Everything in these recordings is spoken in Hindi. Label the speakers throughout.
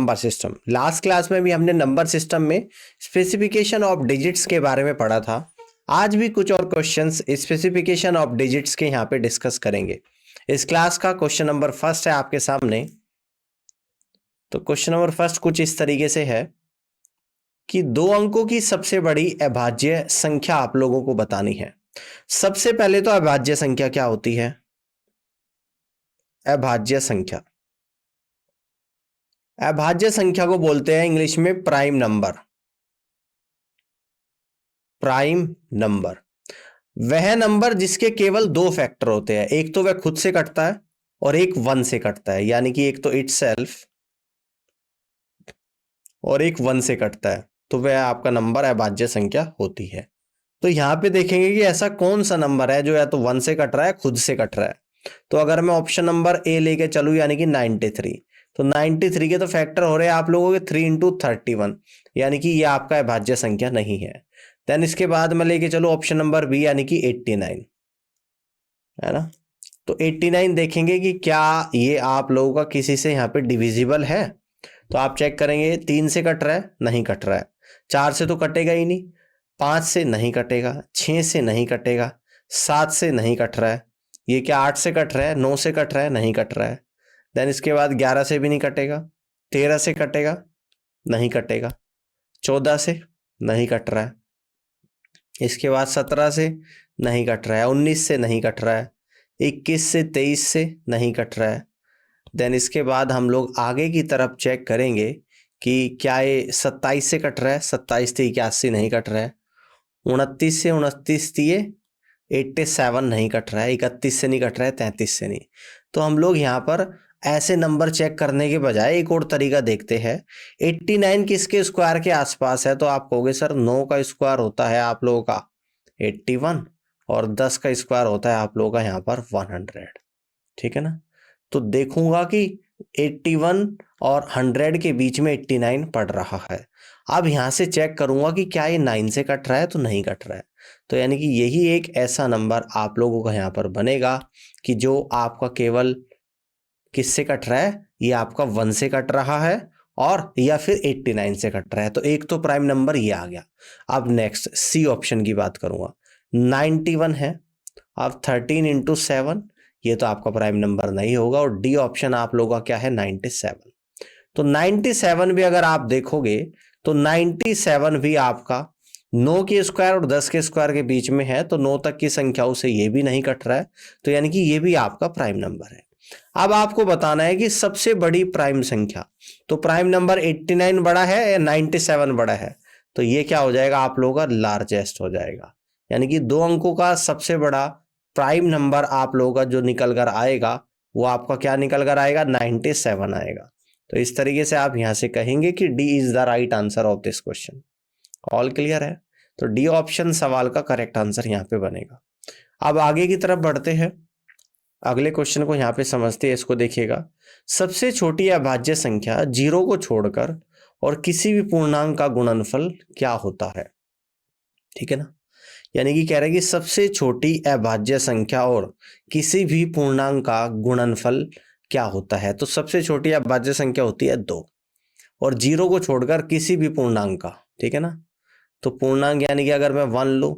Speaker 1: Number system. लास्ट क्लास में भी हमने नंबर सिस्टम में स्पेसिफिकेशन ऑफ डिजिट्स के बारे में पढ़ा था। आज भी कुछ और क्वेश्चंस स्पेसिफिकेशन ऑफ डिजिट्स के यहाँ पे डिस्कस करेंगे। इस क्लास का क्वेश्चन नंबर फर्स्ट है आपके सामने। तो क्वेश्चन नंबर फर्स्ट कुछ इस तरीके से है कि 2 अंकों की सबसे बड़ी अभाज्य संख्या आप लोगों को बतानी है। सबसे पहले तो अभाज्य संख्या क्या होती है? अभाज्य संख्या, अभाज्य संख्या को बोलते हैं इंग्लिश में प्राइम नंबर। प्राइम नंबर वह नंबर जिसके केवल 2 फैक्टर होते हैं, एक तो वह खुद से कटता है और एक 1 से कटता है, यानी कि एक तो इटसेल्फ और एक 1 से कटता है, तो वह आपका नंबर अभाज्य संख्या होती है। तो यहां पे देखेंगे कि ऐसा कौन सा नंबर है जो या तो 1 से कट रहा है, खुद से कट रहा है। तो अगर मैं ऑप्शन नंबर ए लेके चलूं यानी कि 93, तो 93 के तो फैक्टर हो रहे हैं आप लोगों के 3 × 31, यानी कि ये आपका अभाज्य संख्या नहीं है। देन इसके बाद मैं लेके चलूं ऑप्शन नंबर बी यानी कि 89, है ना। तो 89 देखेंगे कि क्या ये आप लोगों का किसी से यहाँ पे डिविजिबल है। तो आप चेक करेंगे 3 से कट रहा है, नहीं कट रहा है। 4 से तो कटेगा ही नहीं, 5 से नहीं कटेगा, 6 से नहीं कटेगा, 7 से नहीं कट रहा है। ये क्या 8 से कट रहा है, 9 से कट रहा है, नहीं कट रहा है। देन इसके बाद 11 से भी नहीं कटेगा, 13 से कटेगा, नहीं कटेगा, 14 से नहीं कट रहा है, इसके बाद 17 से नहीं कट रहा है, 19 से नहीं कट रहा है, 21 से 23 से नहीं कट रहा है। देन इसके बाद हम लोग आगे की तरफ चेक करेंगे कि क्या ये 27 से कट रहा है, 27 से 81 नहीं कट रहा है, 29 से 29 दिए 87 नहीं कट रहा है, 31 से नहीं कट रहा है, 33 से नहीं। तो हम लोग यहाँ पर ऐसे नंबर चेक करने के बजाय एक और तरीका देखते हैं। 89 किसके स्क्वायर के आसपास है? तो आप कहोगे सर 9 का स्क्वायर होता है आप लोगों का 81 और 10 का स्क्वायर होता है आप लोगों का यहाँ पर 100, ठीक है ना। तो देखूंगा कि 81 और 100 के बीच में 89 पड़ रहा है। अब यहां से चेक करूंगा कि क्या ये 9 से कट रहा है, तो नहीं कट रहा है। तो यानी कि यही एक ऐसा नंबर आप लोगों का यहाँ पर बनेगा कि जो आपका केवल किससे कट रहा है, ये आपका 1 से कट रहा है और या फिर 89 से कट रहा है। तो एक तो प्राइम नंबर ये आ गया। अब नेक्स्ट सी ऑप्शन की बात करूंगा, 91 है। अब 13 × 7 ये तो आपका प्राइम नंबर नहीं होगा। और डी ऑप्शन आप लोगों का क्या है, 97। तो 97 भी अगर आप देखोगे तो 97 भी आपका 9 के स्क्वायर और 10 के स्क्वायर के बीच में है, तो 9 तक की संख्याओं से ये भी नहीं कट रहा है, तो यानी कि ये भी आपका प्राइम नंबर है। अब आपको बताना है कि सबसे बड़ी प्राइम संख्या, तो प्राइम नंबर 89 बड़ा है या 97 बड़ा है? तो ये क्या हो जाएगा आप लोगों का, लार्जेस्ट हो जाएगा। यानी कि 2 अंकों का सबसे बड़ा प्राइम नंबर आप लोगों का जो निकल कर आएगा वो आपका क्या निकल कर आएगा, 97 आएगा। तो इस तरीके से आप यहां से कहेंगे कि D is the right answer of this question. All clear है? तो डी ऑप्शन सवाल का करेक्ट आंसर यहाँ पे बनेगा। अब आगे की तरफ बढ़ते हैं, अगले क्वेश्चन को यहाँ पे समझते हैं। इसको देखिएगा, सबसे छोटी अभाज्य संख्या 0 को छोड़कर और किसी भी पूर्णांक का गुणनफल क्या होता है, ठीक है ना। यानी कि कह रहे हैं कि सबसे छोटी अभाज्य संख्या और किसी भी पूर्णांक का गुणनफल क्या होता है। तो सबसे छोटी अभाज्य संख्या होती है 2 और 0 को छोड़कर किसी भी पूर्णांक का, ठीक है ना। तो पूर्णांक यानी कि अगर मैं 1 लूं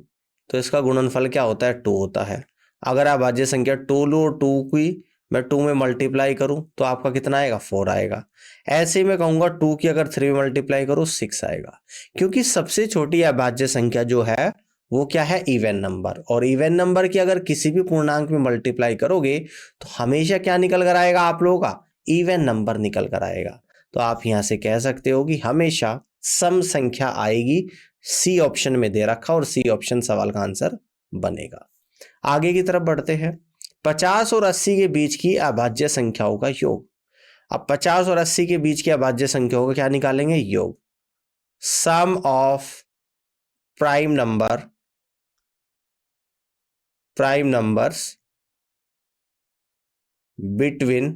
Speaker 1: तो इसका गुणनफल क्या होता है, 2 होता है। अगर अभाज्य संख्या 2 लूं और 2 की मैं 2 में मल्टीप्लाई करूं तो आपका कितना आएगा, 4 आएगा। ऐसे ही मैं कहूंगा 2 की अगर 3 में मल्टीप्लाई करूं 6 आएगा, क्योंकि सबसे छोटी अभाज्य संख्या जो है वो क्या है, इवन नंबर। और इवन नंबर की अगर किसी भी पूर्णांक में मल्टीप्लाई करोगे तो हमेशा क्या निकल कर आएगा आप लोगों का, इवन नंबर निकल कर आएगा। तो आप यहां से कह सकते हो कि हमेशा सम संख्या आएगी। सी ऑप्शन में दे रखा और सी ऑप्शन सवाल का आंसर बनेगा। आगे की तरफ बढ़ते हैं, 50 और 80 के बीच की अभाज्य संख्याओं का योग। अब 50 और 80 के बीच की अभाज्य संख्याओं का क्या निकालेंगे, योग। Sum of prime numbers between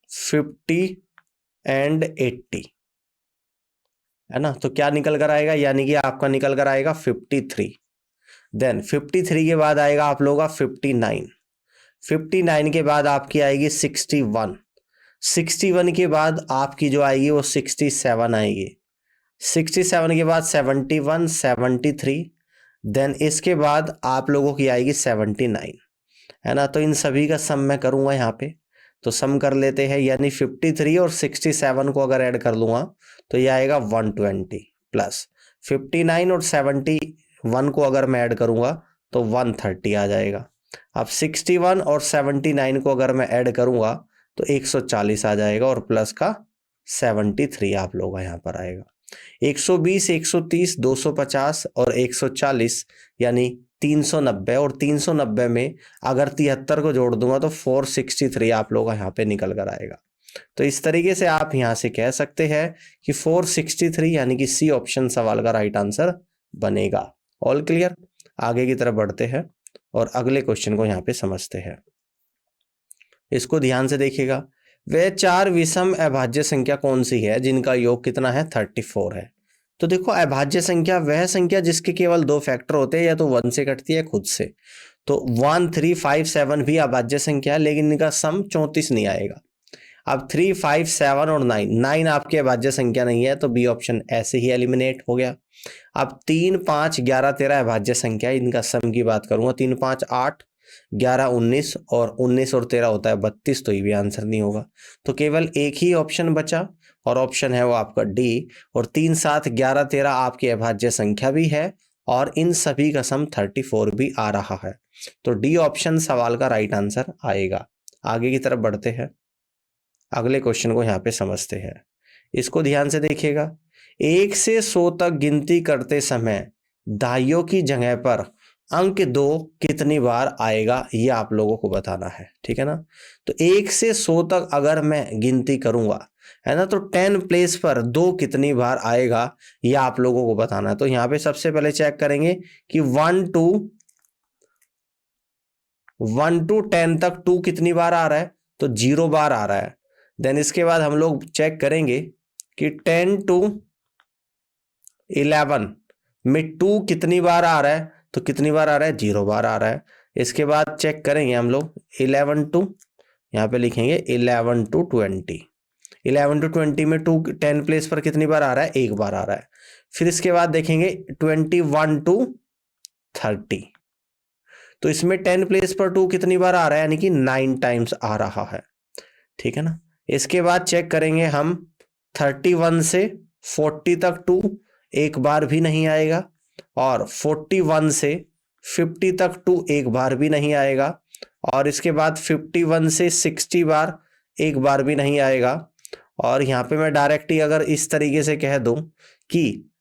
Speaker 1: 50 and 80, है ना। तो क्या निकल कर आएगा, यानी कि आपका निकल कर आएगा 53। देन 53 के बाद आएगा आप लोगों का 59, 59 के बाद आपकी आएगी 61, 61 के बाद आपकी जो आएगी वो 67 आएगी, 67 के बाद 71, 73, देन इसके बाद आप लोगों की आएगी 79, है ना। तो इन सभी का सम मैं करूंगा यहाँ पे, तो सम कर लेते हैं, यानी 53 और 67 को अगर ऐड कर लूंगा तो ये आएगा 120, प्लस 59 और 71 को अगर मैं ऐड करूंगा तो 130 आ जाएगा। अब 61 और 79 को अगर मैं ऐड करूंगा तो 140 आ जाएगा, और प्लस का 73 आप लोगों का यहाँ पर आएगा। 120, 130, 250 और 140 यानी 390, और 390 में अगर 73 को जोड़ दूंगा तो 463 आप लोगों का यहाँ पे निकल कर आएगा। तो इस तरीके से आप यहाँ से कह सकते हैं कि 463 यानी कि सी ऑप्शन सवाल का राइट आंसर बनेगा। All clear? आगे की तरफ बढ़ते हैं और अगले क्वेश्चन को यहाँ पे समझते हैं। इसको ध्यान से देखिएगा। वह 4 विषम अभाज्य संख्या कौन सी है जिनका योग कितना है? 34 है। तो देखो, अभाज्य संख्या वह संख्या जिसके केवल 2 फैक्टर होते हैं, या तो 1 से कटती है खुद से। तो 1, 3, 5, 7 भी अभाज्य संख्या है, लेकिन इनका सम 34 नहीं आएगा। अब 3, 5, 7 और 9 आपकी अभाज्य संख्या नहीं है, तो बी ऑप्शन ऐसे ही एलिमिनेट हो गया। अब 3, 5, 11, 13 अभाज्य संख्या, इनका सम की बात करूंगा, 3, 5, 8, 11, 19 और 19 और 13 होता है 32, तो ये भी आंसर नहीं होगा। तो केवल एक ही ऑप्शन बचा, और ऑप्शन है वो आपका डी। और 3, 7, 11, 13 आपकी अभाज्य संख्या भी है, और इन सभी का सम 34 भी आ रहा है। तो डी ऑप्शन सवाल का राइट आंसर आएगा। आगे की तरफ बढ़ते हैं, अगले क्वेश्चन को यहाँ पे समझते हैं। इसको ध्यान से देखिएगा। 1 से 100 तक गिनती करते समय दाइयों की जगह पर अंक 2 कितनी बार आएगा, ये आप लोगों को बताना है, ठीक है ना। तो 1 से 100 तक अगर मैं गिनती करूंगा, है ना, तो 10 प्लेस पर 2 कितनी बार आएगा, ये आप लोगों को बताना है। तो यहाँ पे सबसे पहले चेक करेंगे कि 1 to 10 तक 2 कितनी बार आ रहा है, तो 0 बार आ रहा है। देन इसके बाद हम लोग चेक करेंगे कि 10 to 11 में 2 कितनी बार आ रहा है, तो कितनी बार आ रहा है? 0 बार आ रहा है। इसके बाद चेक करेंगे हम लोग 11 to, यहाँ पे लिखेंगे 11 to 20, 11 to 20 में 2 10 प्लेस पर कितनी बार आ रहा है? 1 बार आ रहा है। फिर इसके बाद देखेंगे 21 to 30, तो इसमें 10 प्लेस पर 2 कितनी बार आ रहा है, यानी कि 9 टाइम्स आ रहा है, ठीक है ना। इसके बाद चेक करेंगे हम 31 से 40 तक 2 एक बार भी नहीं आएगा, और 41 से 50 तक 2 एक बार भी नहीं आएगा, और इसके बाद 51 से 60 बार एक बार भी नहीं आएगा। और यहाँ पे मैं डायरेक्ट ही अगर इस तरीके से कह दूं कि,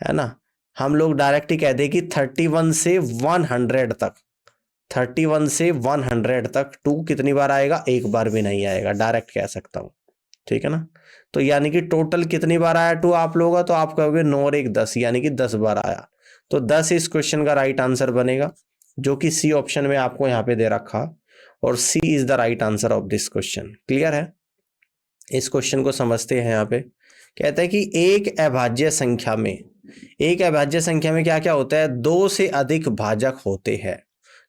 Speaker 1: है ना, हम लोग डायरेक्ट ही कह दें कि 31 से 100 तक, 31 से 100 तक 2 कितनी बार आएगा? एक बार भी नहीं आएगा, डायरेक्ट कह सकता हूं, ठीक है ना। तो यानी कि टोटल कितनी बार आया 2 आप लोगों का? तो आप कहोगे 9 और 1 10, यानी कि 10 बार आया। तो 10 इस क्वेश्चन का राइट आंसर बनेगा, जो कि सी ऑप्शन में आपको यहाँ पे दे रखा, और C is the right answer of this question. Clear है? इस क्वेश्चन को समझते हैं। यहाँ पे कहता है कि एक अभाज्य संख्या में क्या क्या होता है? 2 से अधिक भाजक होते हैं।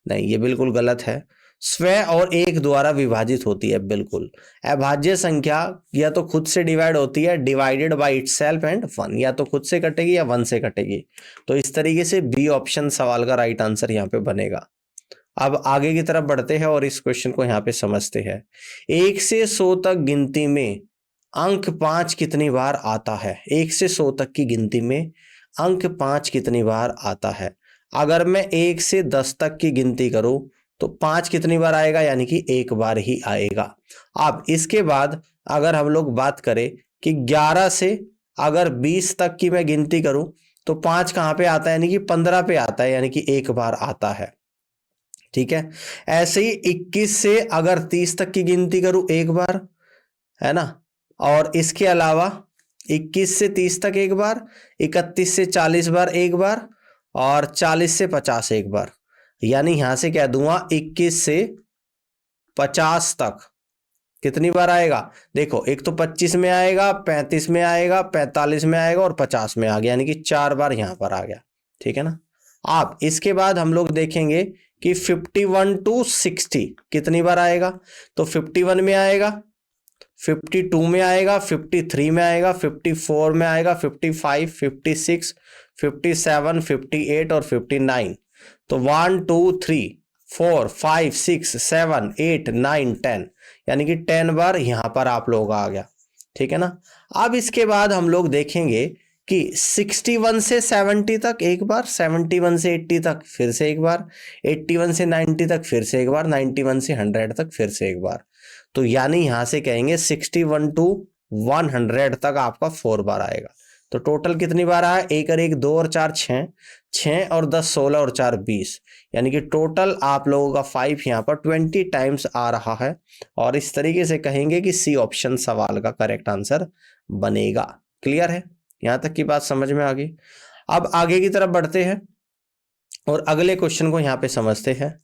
Speaker 1: नहीं, ये बिल्कुल गलत है। स्वयं और एक द्वारा विभाजित होती है, बिल्कुल। अभाज्य संख्या या तो खुद से डिवाइड होती है, डिवाइडेड बाय इटसेल्फ, एंड 1, या तो खुद से कटेगी या 1 से कटेगी। तो इस तरीके से बी ऑप्शन सवाल का राइट आंसर यहाँ पे बनेगा। अब आगे की तरफ बढ़ते हैं और इस क्वेश्चन को यहाँ पे समझते हैं। 1 से 100 तक गिनती में अंक 5 कितनी बार आता है? 1 से 100 तक की गिनती में अंक 5 कितनी बार आता है? अगर मैं 1 से 10 तक की गिनती करूं तो 5 कितनी बार आएगा? यानी कि 1 बार ही आएगा। अब इसके बाद अगर हम लोग बात करें कि 11 से अगर 20 तक की मैं गिनती करूं तो 5 कहां पे आता है? यानी कि 15 पे आता है, यानी कि 1 बार आता है, ठीक है। ऐसे ही 21 से अगर 30 तक की गिनती करूं 1 बार, है ना। और इसके अलावा 21 से 30 तक 1 बार, 31 से 40 बार 1 बार, और 40 से 50 1 बार। यानी यहां से कह दूंगा 21 से 50 तक कितनी बार आएगा? देखो, एक तो 25 में आएगा, 35 में आएगा, 45 में आएगा, और 50 में आ गया, यानी कि 4 बार यहां पर आ गया, ठीक है ना। आप इसके बाद हम लोग देखेंगे कि 51 to 60 कितनी बार आएगा? तो 51 में आएगा, 52 में आएगा, 53 में आएगा, 54 में आएगा, 55, 56, 57, 58 और 59। तो 1 2 3 4 5 6 7 8 9 10, यानी कि 10 बार यहां पर आप लोग आ गया। ठीक है ना। अब इसके बाद हम लोग देखेंगे कि 61 से 70 तक एक बार, 71 से 80 तक फिर से एक बार, 81 से 90 तक फिर से एक बार, 91 से 100 तक फिर से एक बार। तो यानी यहां से कहेंगे 61 टू 100 तक आपका 4 बार आएगा। तो टोटल कितनी बार आया? 1 और 1 2 और 4 6, 6 और 10 16 और 4 20, यानी कि टोटल आप लोगों का 5 यहाँ पर 20 टाइम्स आ रहा है। और इस तरीके से कहेंगे कि सी ऑप्शन सवाल का करेक्ट आंसर बनेगा। क्लियर है? यहां तक की बात समझ में आ गई। अब आगे की तरफ बढ़ते हैं और अगले क्वेश्चन को यहां पे समझते हैं।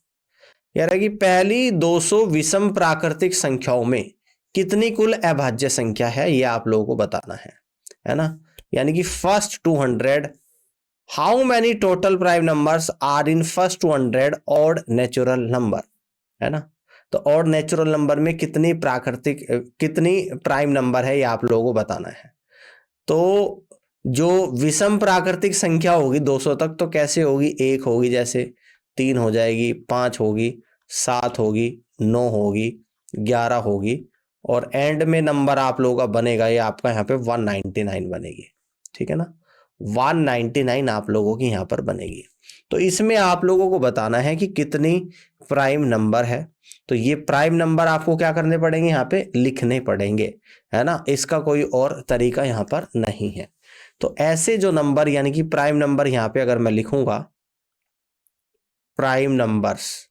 Speaker 1: यार है कि पहली 200 विषम प्राकृतिक संख्याओं में कितनी कुल अभाज्य संख्या है, ये आप लोगों को बताना है ना। यानी कि first 200, how many total prime numbers are in first 200 odd natural number, है ना। तो ऑड नेचुरल नंबर में कितनी प्राइम नंबर है, ये आप लोगों को बताना है। तो जो विषम प्राकृतिक संख्या होगी 200 तक, तो कैसे होगी? 1 होगी, जैसे 3 हो जाएगी, 5 होगी, 7 होगी, 9 होगी, 11 होगी, और एंड में नंबर आप लोगों का बनेगा ये आपका यहाँ पे 199 बनेगी। ठीक है ना, 199 आप लोगों की यहाँ पर बनेगी। तो इसमें आप लोगों को बताना है कि कितनी प्राइम नंबर है। तो ये प्राइम नंबर आपको क्या करने पड़ेंगे? यहाँ पे लिखने पड़ेंगे, है ना। इसका कोई और तरीका यहाँ पर नहीं है। तो ऐसे जो नंबर यानी कि प्राइम नंबर यहाँ पे अगर मैं लिखूंगा प्राइम नंबर्स,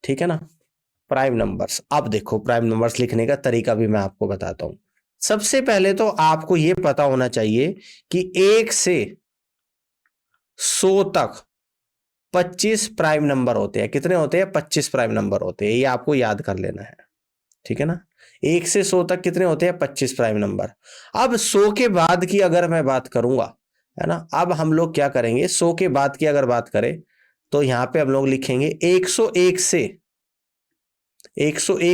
Speaker 1: ठीक है ना, प्राइम नंबर्स। अब देखो प्राइम नंबर्स लिखने का तरीका भी मैं आपको बताता हूं। सबसे पहले तो आपको यह पता होना चाहिए कि 1 से 100 तक 25 प्राइम नंबर होते हैं। कितने होते हैं? 25 प्राइम नंबर होते हैं, ये आपको याद कर लेना है। ठीक है ना, 1 से 100 तक कितने होते हैं? 25 प्राइम नंबर। अब 100 के बाद की अगर मैं बात करूंगा, है ना, अब हम लोग क्या करेंगे? 100 के बाद की अगर बात करें तो यहां पे हम लोग लिखेंगे 101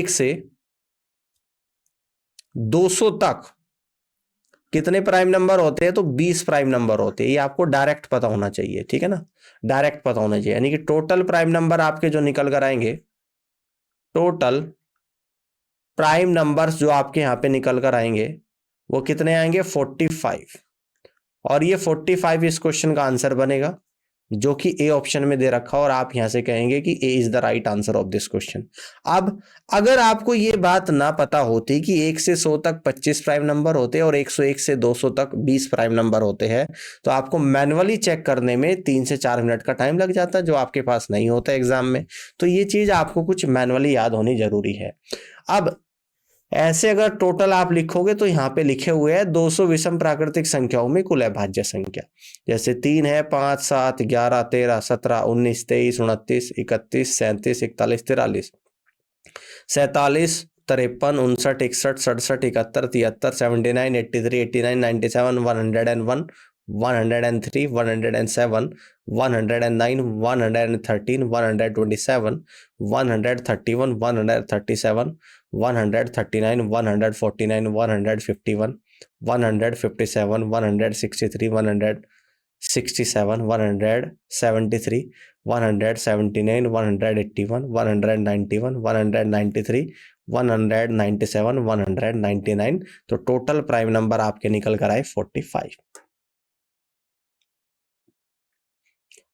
Speaker 1: से 200 तक कितने प्राइम नंबर होते हैं? तो 20 प्राइम नंबर होते हैं। ये आपको डायरेक्ट पता होना चाहिए। ठीक है ना, डायरेक्ट पता होना चाहिए। यानी कि टोटल प्राइम नंबर आपके जो निकल कर आएंगे, टोटल प्राइम नंबर्स जो आपके यहां पे निकल कर आएंगे वो कितने आएंगे? 45। और ये 45 इस क्वेश्चन का आंसर बनेगा, जो कि ए ऑप्शन में दे रखा, और आप यहां से कहेंगे कि A is the right answer of this question. अब अगर आपको ये बात ना पता होती कि 1 से 100 तक 25 प्राइम नंबर होते हैं और 101 से 200 तक 20 प्राइम नंबर होते हैं, तो आपको मैनुअली चेक करने में 3 से 4 मिनट का टाइम लग जाता है, जो आपके पास नहीं होता एग्जाम में। तो ये चीज आपको कुछ मैनुअली याद होनी जरूरी है। अब ऐसे अगर टोटल आप लिखोगे तो यहाँ पे लिखे हुए हैं 200 विषम प्राकृतिक संख्याओं में कुल अभाज्य संख्या। जैसे 3 है, 5 7 11 13 17 19 23 29 31 37 41 43 47 53 59 61 67 71 73 79 83 89 97 101 103 107 109 113 127 131 137 139 149 151 157 163 167 173 179 181 191 193 197 199। तो टोटल प्राइम नंबर आपके निकल कर आए 45।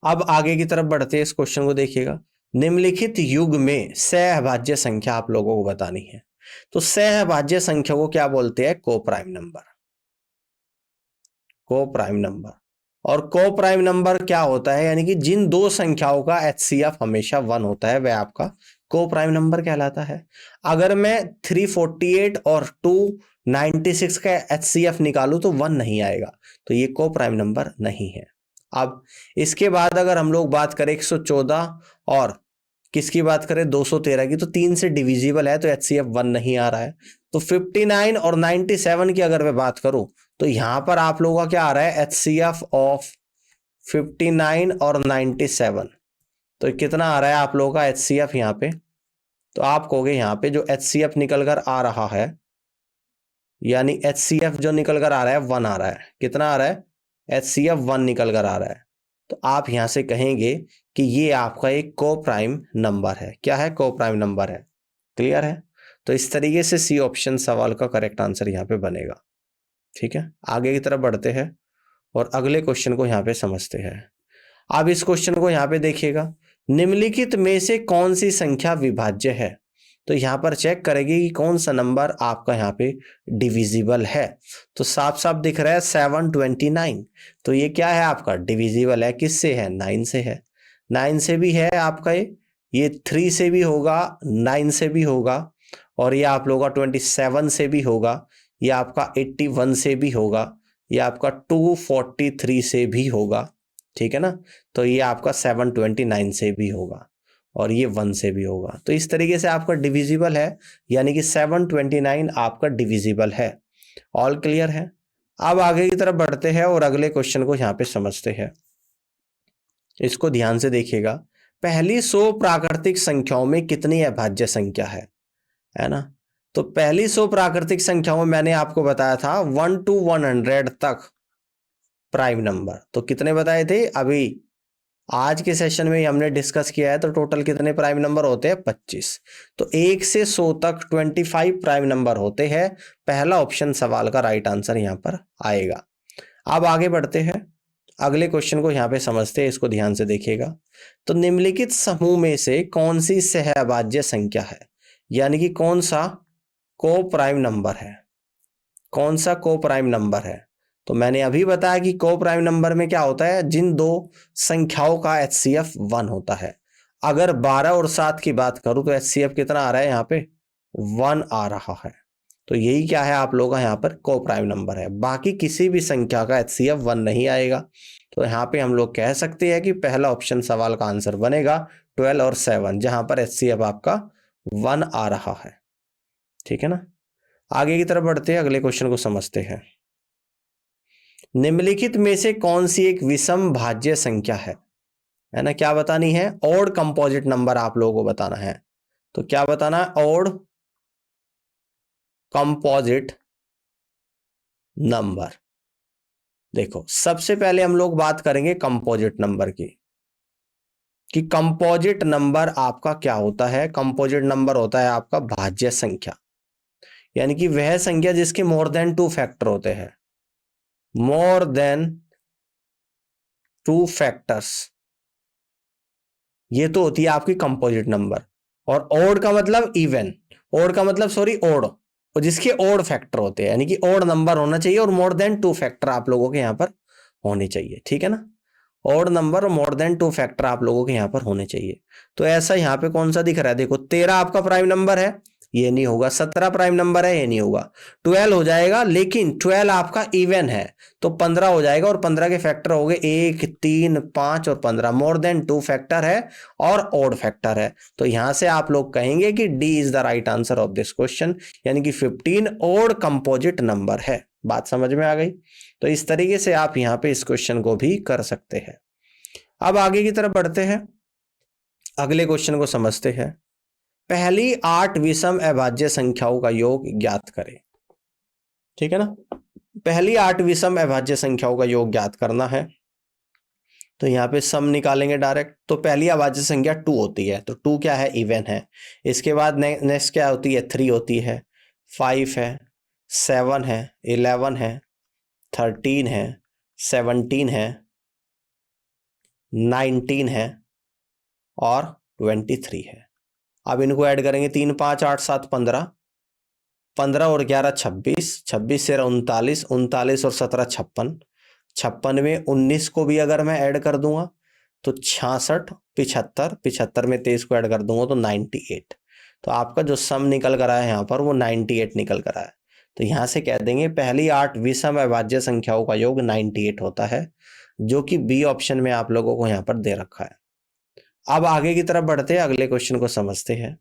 Speaker 1: अब आगे की तरफ बढ़ते हैं, इस क्वेश्चन को देखिएगा। निम्नलिखित युग में सहअभाज्य संख्या आप लोगों को बतानी है। तो सहअभाज्य संख्या को क्या बोलते हैं? को प्राइम नंबर। को प्राइम नंबर। और को प्राइम नंबर क्या होता है? यानी कि जिन दो संख्याओं का HCF हमेशा 1 होता है, वह आपका को प्राइम नंबर कहलाता है। अगर मैं 348 और 296 का HCF निकालूं तो 1 नहीं आएगा, तो ये को प्राइम नंबर नहीं है। अब इसके बाद अगर हम लोग बात करें 114 और किसकी बात करें 213 की, तो 3 से डिविजिबल है, तो HCF 1 नहीं आ रहा है। तो 59 और 97 की अगर मैं बात करूं तो यहां पर आप लोगों का क्या आ रहा है? HCF ऑफ 59 और 97। तो कितना आ रहा है आप लोगों का HCF यहाँ पे? तो आप कहोगे यहाँ पे जो HCF निकल कर आ रहा है, यानी HCF जो निकल कर आ रहा है 1 आ रहा है। कितना आ रहा है? HCF 1 निकल कर आ रहा है। तो आप यहां से कहेंगे कि ये आपका एक को प्राइम नंबर है। क्या है? को प्राइम नंबर है। क्लियर है? तो इस तरीके से सी ऑप्शन सवाल का करेक्ट आंसर यहाँ पे बनेगा। ठीक है, आगे की तरफ बढ़ते हैं और अगले क्वेश्चन को यहाँ पे समझते हैं। अब इस क्वेश्चन को यहाँ पे देखिएगा, निम्नलिखित में से कौन सी संख्या विभाज्य है? तो यहाँ पर चेक करेंगे कि कौन सा नंबर आपका यहाँ पे डिविजिबल है। तो साफ साफ दिख रहा है 729। तो ये क्या है? आपका डिविजिबल है। किससे है? 9 से है। 9 से भी है आपका, ये 3 से भी होगा, 9 से भी होगा, और ये आप लोगों का 27 से भी होगा, ये आपका 81 से भी होगा, ये आपका 243 से भी होगा। ठीक है ना? तो ये आपका 729 से भी होगा और ये 1 से भी होगा। तो इस तरीके से आपका डिविजिबल है, यानी कि 729 आपका डिविजिबल है। ऑल क्लियर है? अब आगे की तरफ बढ़ते हैं और अगले क्वेश्चन को यहाँ पे समझते हैं। इसको ध्यान से देखिएगा। पहली 100 प्राकृतिक संख्याओं में कितनी अभाज्य संख्या है ना? तो पहली 100 प्राकृतिक संख्याओं में मैंने आपको बताया था 1 to 100 तक प्राइम नंबर। तो कितने बताए थे? अभी आज के सेशन में हमने डिस्कस किया है। तो टोटल कितने प्राइम नंबर होते हैं? 25। तो 1 से 100 तक 25 प्राइम नंबर होते हैं। पहला ऑप्शन सवाल का राइट आंसर यहां पर आएगा। अब आगे बढ़ते हैं, अगले क्वेश्चन को यहां पे समझते हैं। इसको ध्यान से देखिएगा। तो निम्नलिखित समूह में से कौन सी सहअभाज्य संख्या है, यानी कि कौन सा को प्राइम नंबर है? कौन सा को प्राइम नंबर है? तो मैंने अभी बताया कि को प्राइम नंबर में क्या होता है? जिन दो संख्याओं का HCF 1 होता है। अगर 12 और 7 की बात करूं तो HCF कितना आ रहा है? यहाँ पे 1 आ रहा है। तो यही क्या है आप लोगों का यहाँ पर को प्राइम नंबर है। बाकी किसी भी संख्या का HCF 1 नहीं आएगा। तो यहाँ पे हम लोग कह सकते हैं कि पहला ऑप्शन सवाल का आंसर बनेगा 12 और 7, जहां पर HCF आपका 1 आ रहा है। ठीक है ना? आगे की तरफ बढ़ते हैं, अगले क्वेश्चन को समझते हैं। निम्नलिखित में से कौन सी एक विषम भाज्य संख्या है ना? क्या बतानी है? ऑड कंपोजिट नंबर आप लोगों को बताना है। तो क्या बताना है? Odd composite number. देखो, सबसे पहले हम लोग बात करेंगे कंपोजिट नंबर की, कि कंपोजिट नंबर आपका क्या होता है। कंपोजिट नंबर होता है आपका भाज्य संख्या, यानी कि वह संख्या जिसके मोर देन 2 फैक्टर होते हैं। मोर देन 2 फैक्टर्स, ये तो होती है आपकी कंपोजिट नंबर। और ओड का मतलब इवन, ओड का मतलब सॉरी ओड, और जिसके ओड फैक्टर होते हैं, यानी कि ओड नंबर होना चाहिए और मोर देन 2 फैक्टर आप लोगों के यहां पर होने चाहिए। ठीक है ना? ओड नंबर और मोर देन 2 फैक्टर आप लोगों के यहां पर होने चाहिए। तो ऐसा यहां पे कौन सा दिख रहा है? देखो, 13 आपका प्राइम नंबर है, ये नहीं होगा। 17 प्राइम नंबर है, ये नहीं होगा। 12 हो जाएगा, लेकिन 12 आपका इवन है तो 15 हो जाएगा, और 15 के फैक्टर हो गए 1, 3, 5 और 15। मोर देन 2 फैक्टर है और ऑड फैक्टर है। तो यहां से आप लोग कहेंगे कि D is the right answer of this question, यानी कि 15 ऑड कंपोजिट नंबर है। बात समझ में आ गई? तो इस तरीके से आप यहां पे इस क्वेश्चन को भी कर सकते हैं। अब आगे की तरफ बढ़ते हैं, अगले क्वेश्चन को समझते हैं। पहली 8 विषम अभाज्य संख्याओं का योग ज्ञात करें। ठीक है ना? पहली 8 विषम अभाज्य संख्याओं का योग ज्ञात करना है। तो यहां पे सम निकालेंगे डायरेक्ट। तो पहली अभाज्य संख्या 2 होती है, तो 2 क्या है? इवन है। इसके बाद नेक्स्ट क्या होती है? 3 होती है, 5 है, 7 है, 11 है, 13 है, 17 है, 19 है और 23 है। अब इनको ऐड करेंगे, 3, 5, 8, 7, 15, 15 और 11 26, 26 से 39, 39 और 17 56, 56 में 19 को भी अगर मैं ऐड कर दूंगा तो 66, 75, 75 में 23 को ऐड कर दूंगा तो 98। तो आपका जो सम निकल कर आया यहाँ पर वो 98 निकल कर आया। तो यहाँ से कह देंगे पहली 8 विषम अभाज्य संख्याओं का योग 98 होता है, जो कि बी ऑप्शन में आप लोगों को यहाँ पर दे रखा है। अब आगे की तरफ बढ़ते हैं, अगले क्वेश्चन को समझते हैं।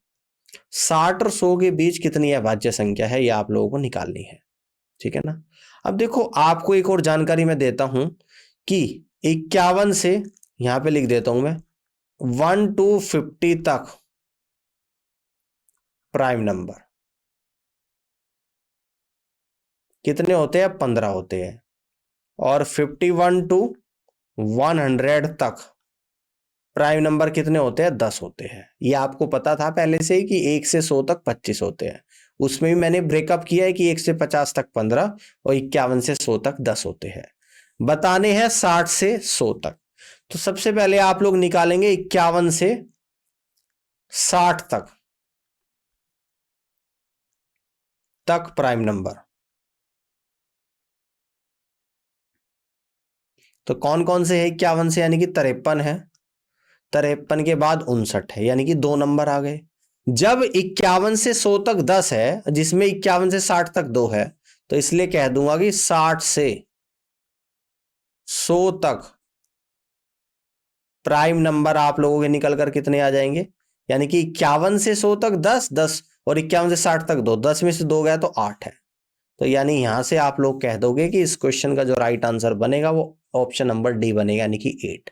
Speaker 1: 60 और 100 के बीच कितनी अभाज्य संख्या है, यह आप लोगों को निकालनी है। ठीक है ना? अब देखो, आपको एक और जानकारी मैं देता हूं कि 51 से, यहां पे लिख देता हूं मैं, 1 to 50 तक प्राइम नंबर कितने होते हैं? 15 होते हैं। और 51 to 100 तक प्राइम नंबर कितने होते हैं? 10 होते हैं। ये आपको पता था पहले से ही कि 1 से 100 तक 25 होते हैं। उसमें भी मैंने ब्रेकअप किया है कि 1 से 50 तक 15 और 51 से 100 तक 10 होते हैं। बताने हैं 60 से 100 तक। तो सबसे पहले आप लोग निकालेंगे 51 से 60 तक प्राइम नंबर। तो कौन कौन से है 51 से? यानी कि 53 है, 53 के बाद 59 है, यानी कि 2 नंबर आ गए। जब 51 से 100 तक 10 है, जिसमें 51 से 60 तक 2 है, तो इसलिए कह दूंगा कि 60 से 100 तक प्राइम नंबर आप लोगों के निकल कर कितने आ जाएंगे? यानी कि 51 से 100 तक 10 10 और 51 से 60 तक 2, 10 में से 2 गया तो 8 है। तो यानी यहां से आप लोग कह दोगे कि इस क्वेश्चन का जो राइट आंसर बनेगा वो ऑप्शन नंबर डी बनेगा, यानी कि 8।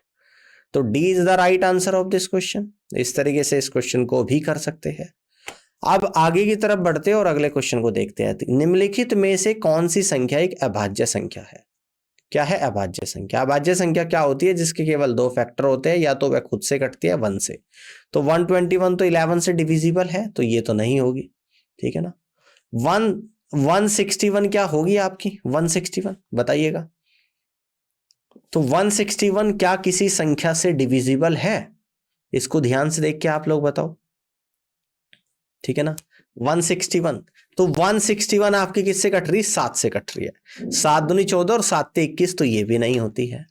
Speaker 1: तो D is the right answer of this question. इस तरीके से इस क्वेश्चन को भी कर सकते हैं। अब आगे की तरफ बढ़ते हैं और अगले क्वेश्चन को देखते हैं। निम्नलिखित में से कौन सी संख्या एक अभाज्य संख्या है? क्या है अभाज्य संख्या? अभाज्य संख्या क्या होती है? जिसके केवल 2 फैक्टर होते हैं, या तो वह खुद से कटती है 1 से। तो 121 तो 11 से डिविजिबल है, तो ये तो नहीं होगी, ठीक है ना। 161 क्या होगी आपकी? 161 बताइएगा। तो 161 क्या किसी संख्या से डिविजिबल है? इसको ध्यान से देख के आप लोग बताओ, ठीक है ना। 161, तो 161 आपकी किससे कट रही है? 7 से कट रही है। 7 दूनी 14 और 7 ते 21, तो ये भी नहीं होती है।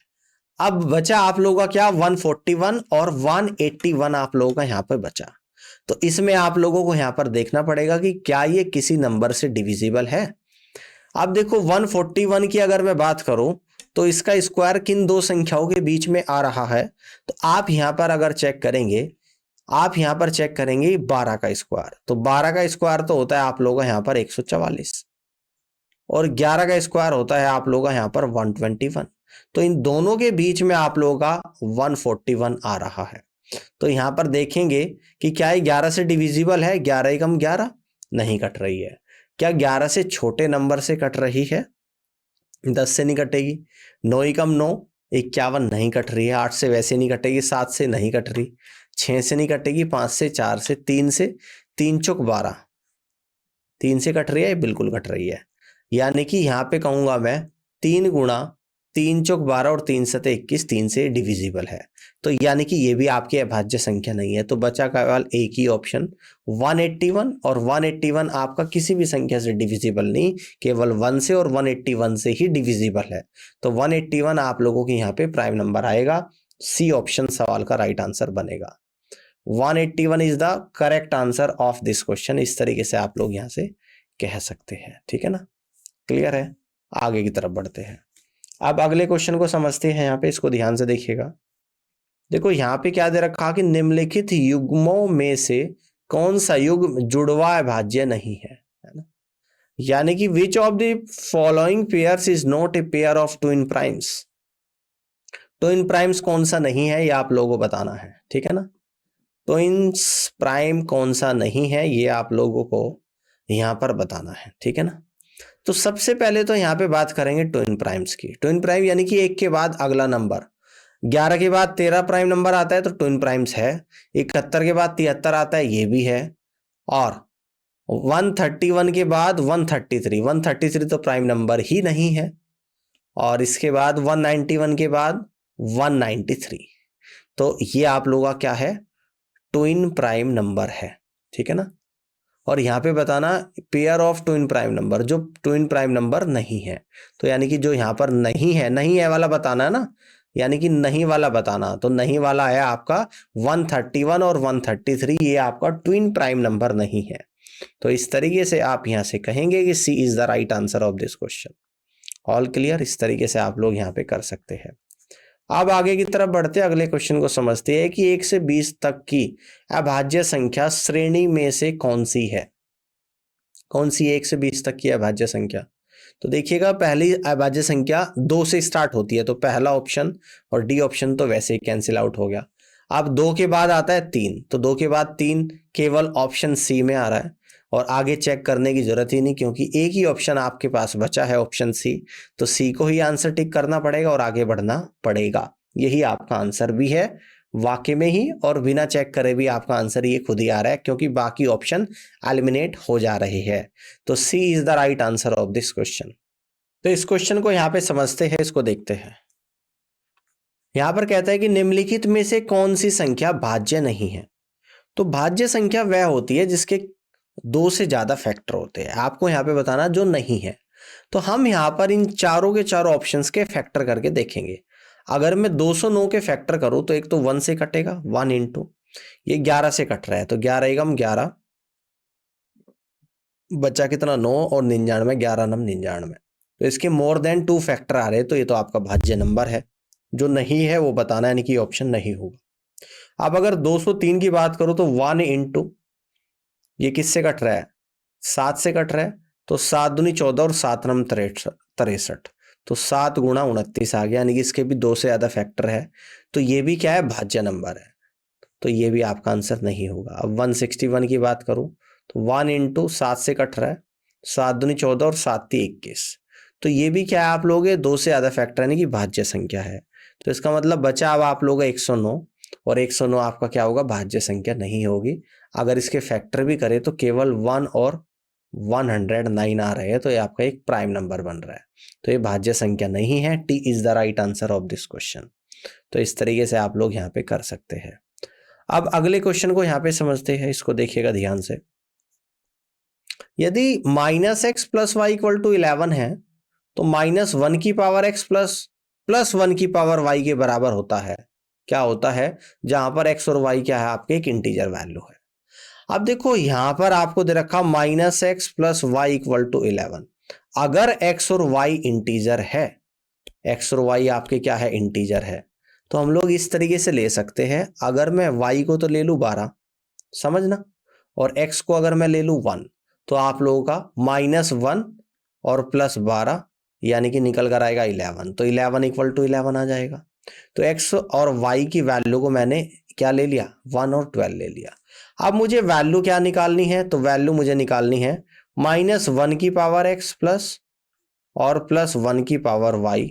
Speaker 1: अब बचा आप लोगों का क्या? 141 और 181 आप लोगों का यहां पर बचा। तो इसमें आप लोगों को यहां पर देखना पड़ेगा कि क्या ये किसी नंबर से डिविजिबल है। अब देखो 141 की अगर मैं बात करूं तो इसका स्क्वायर किन 2 संख्याओं के बीच में आ रहा है? तो आप यहां पर अगर चेक करेंगे, आप यहां पर चेक करेंगे 12 का स्क्वायर, तो 12 का स्क्वायर तो होता है आप लोगों का यहां पर 144 और 11 का स्क्वायर होता है आप लोगों का यहां पर 121। तो इन दोनों के बीच में आप लोगों का 141 आ रहा है। तो यहां पर देखेंगे कि क्या ये 11 से डिविजिबल है? 11 एकम 11 नहीं कट रही है। क्या 11 से छोटे नंबर से कट रही है? 10 से नहीं कटेगी। 9 एकम 9, 51 नहीं कट रही है। 8 से वैसे नहीं कटेगी। 7 से नहीं कट रही। 6 से नहीं कटेगी। 5 से, 4 से, 3 से, 3 चौक 12, 3 से कट रही है, बिल्कुल कट रही है। यानी कि यहां पे कहूंगा मैं 3 गुणा 3 चौक 12 और 3 सते 21, 3 से डिविजिबल है। तो यानी कि ये भी आपकी अभाज्य संख्या नहीं है। तो बचा केवल एक ही ऑप्शन 181, और 181 आपका किसी भी संख्या से डिविजिबल नहीं, केवल 1 से और 181 से ही डिविजिबल है। तो 181 आप लोगों के यहाँ पे प्राइम नंबर आएगा। सी ऑप्शन सवाल का राइट आंसर बनेगा। 181 is the correct answer of this question. इस तरीके से आप लोग यहां से कह सकते हैं, ठीक है ना। क्लियर है? आगे की तरफ बढ़ते हैं। अब अगले क्वेश्चन को समझते हैं। यहाँ पे इसको ध्यान से देखिएगा। देखो यहाँ पे क्या दे रखा कि निम्नलिखित युग्मों में से कौन सा युग्म जुड़वा अभाज्य नहीं है ना। यानी कि which of the following pairs is not a pair of twin primes. Twin primes कौन सा नहीं है ये आप लोगों को बताना है, ठीक है ना। ट्विन्स प्राइम कौन सा नहीं है ये आप लोगों को यहां पर बताना है, ठीक है ना। तो सबसे पहले तो यहां पे बात करेंगे ट्विन प्राइम्स की। ट्विन प्राइम यानी कि एक के बाद अगला नंबर। 11 के बाद 13 प्राइम नंबर आता है तो ट्विन प्राइम्स है। 71 के बाद 73 आता है, ये भी है। और 131 के बाद 133 तो प्राइम नंबर ही नहीं है। और इसके बाद 191 के बाद 193, तो ये आप लोगों का क्या है? ट्विन प्राइम नंबर है, ठीक है ना। और यहाँ पे बताना pair of twin prime number, जो ट्विन प्राइम नंबर नहीं है। तो यानी कि जो यहाँ पर नहीं है वाला बताना है ना, यानी कि नहीं वाला बताना। तो नहीं वाला है आपका 131 और 133, ये आपका ट्विन प्राइम नंबर नहीं है। तो इस तरीके से आप यहाँ से कहेंगे कि C is the right answer of this question. All clear? इस तरीके से आप लोग यहाँ पे कर सकते हैं। अब आगे की तरफ बढ़ते अगले क्वेश्चन को समझते हैं कि 1 से 20 तक की अभाज्य संख्या श्रेणी में से कौन सी है? कौन सी 1 से 20 तक की अभाज्य संख्या? तो देखिएगा, पहली अभाज्य संख्या 2 से स्टार्ट होती है, तो पहला ऑप्शन और डी ऑप्शन तो वैसे ही कैंसिल आउट हो गया। अब 2 के बाद आता है 3, तो 2 के बाद 3 केवल ऑप्शन सी में आ रहा है। और आगे चेक करने की जरूरत ही नहीं, क्योंकि एक ही ऑप्शन आपके पास बचा है, ऑप्शन सी। तो सी को ही आंसर टिक करना पड़ेगा और आगे बढ़ना पड़ेगा। यही आपका आंसर भी है वाकई में ही, और बिना चेक करे भी आपका आंसर ये खुद ही आ रहा है, क्योंकि बाकी ऑप्शन एलिमिनेट हो जा रहे हैं। तो C is the right answer of this question. तो इस क्वेश्चन को यहाँ पे समझते हैं, इसको देखते हैं। यहां पर कहता है कि निम्नलिखित में से कौन सी संख्या भाज्य नहीं है। तो भाज्य संख्या वह होती है जिसके 2 से ज्यादा फैक्टर होते हैं। आपको यहाँ पे बताना जो नहीं है। तो हम यहाँ पर इन चारों के चारों ऑप्शंस के फैक्टर करके देखेंगे। अगर मैं 209 के फैक्टर करूं तो एक तो 1 से कटेगा, 1 इंटू ये 11 से कट रहा है तो 11 एकम 11, बचा कितना 9 और 99, 11 नम 99। तो इसके मोर देन 2 फैक्टर आ रहे हैं, तो ये तो आपका भाज्य नंबर है। जो नहीं है वो बताना, यानी कि ऑप्शन नहीं होगा। अब अगर 203 की बात करो तो 1 इंटू ये किससे कट रहा है, 7 से कट रहा है। तो 7 दूनी 14 और 7 नम 63, तो 7 गुणा 29 आ गया, यानी कि इसके भी 2 से ज्यादा फैक्टर है। तो ये भी क्या है, भाज्य नंबर है। तो ये भी आपका आंसर नहीं होगा। अब 161 की बात करूं तो 1 इंटू 7 से कट रहा है, 7 दूनी 14 और 7 ती 21। तो ये भी क्या है, आप लोग 2 से ज्यादा फैक्टर यानी कि भाज्य संख्या है। तो इसका मतलब बचा अब आप लोग 109, और 109 आपका क्या होगा, भाज्य संख्या नहीं होगी। अगर इसके फैक्टर भी करें तो केवल 1 और 109 आ रहे हैं, तो ये आपका एक प्राइम नंबर बन रहा है। तो ये भाज्य संख्या नहीं है। T is the right answer of this question. तो इस तरीके से आप लोग यहाँ पे कर सकते हैं। अब अगले क्वेश्चन को यहाँ पे समझते हैं, इसको देखिएगा ध्यान से। यदि -x plus y equal to 11 है तो -1 की पावर x प्लस 1 की पावर y के बराबर होता है। क्या होता है, जहां पर x और y क्या है, आपके एक इंटीजर वैल्यू है। अब देखो यहां पर आपको दे रखा -x plus y equal to 11। अगर x और y इंटीजर है, x और y आपके क्या है, इंटीजर है, तो हम लोग इस तरीके से ले सकते हैं। अगर मैं y को तो ले लूं 12, समझना, और x को अगर मैं ले लूं 1, तो आप लोगों का -1 और +12 यानी कि निकल कर आएगा 11। तो 11 इक्वल टू 11 आ जाएगा। तो x और y की वैल्यू को मैंने क्या ले लिया, 1 और 12 ले लिया। अब मुझे वैल्यू क्या निकालनी है, तो वैल्यू मुझे निकालनी है -1 की पावर x प्लस और +1 की पावर y,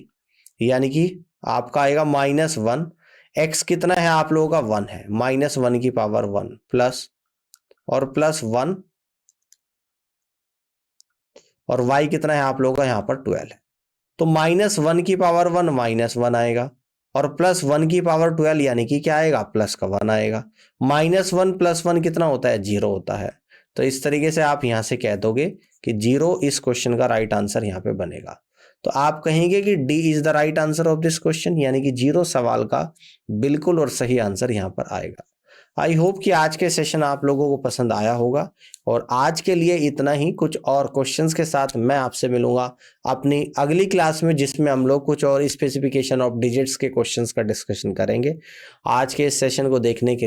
Speaker 1: यानी कि आपका आएगा -1। x कितना है आप लोगों का, 1 है, -1 की पावर 1 प्लस और +1, और y कितना है आप लोगों का यहाँ पर 12 है। तो -1 की पावर 1 -1 आएगा, और +1 की पावर 12 यानी कि क्या आएगा, प्लस का 1 आएगा। -1 + 1 कितना होता है, 0 होता है। तो इस तरीके से आप यहां से कह दोगे कि 0 इस क्वेश्चन का राइट आंसर यहाँ पे बनेगा। तो आप कहेंगे कि D is the right answer of this question, यानी कि 0 सवाल का बिल्कुल और सही आंसर यहाँ पर आएगा। आई होप कि आज के सेशन आप लोगों को पसंद आया होगा, और आज के लिए इतना ही। कुछ और क्वेश्चंस के साथ मैं आपसे मिलूंगा अपनी अगली क्लास में, जिसमें हम लोग कुछ और स्पेसिफिकेशन ऑफ डिजिट्स के क्वेश्चंस का डिस्कशन करेंगे। आज के इस सेशन को देखने के लिए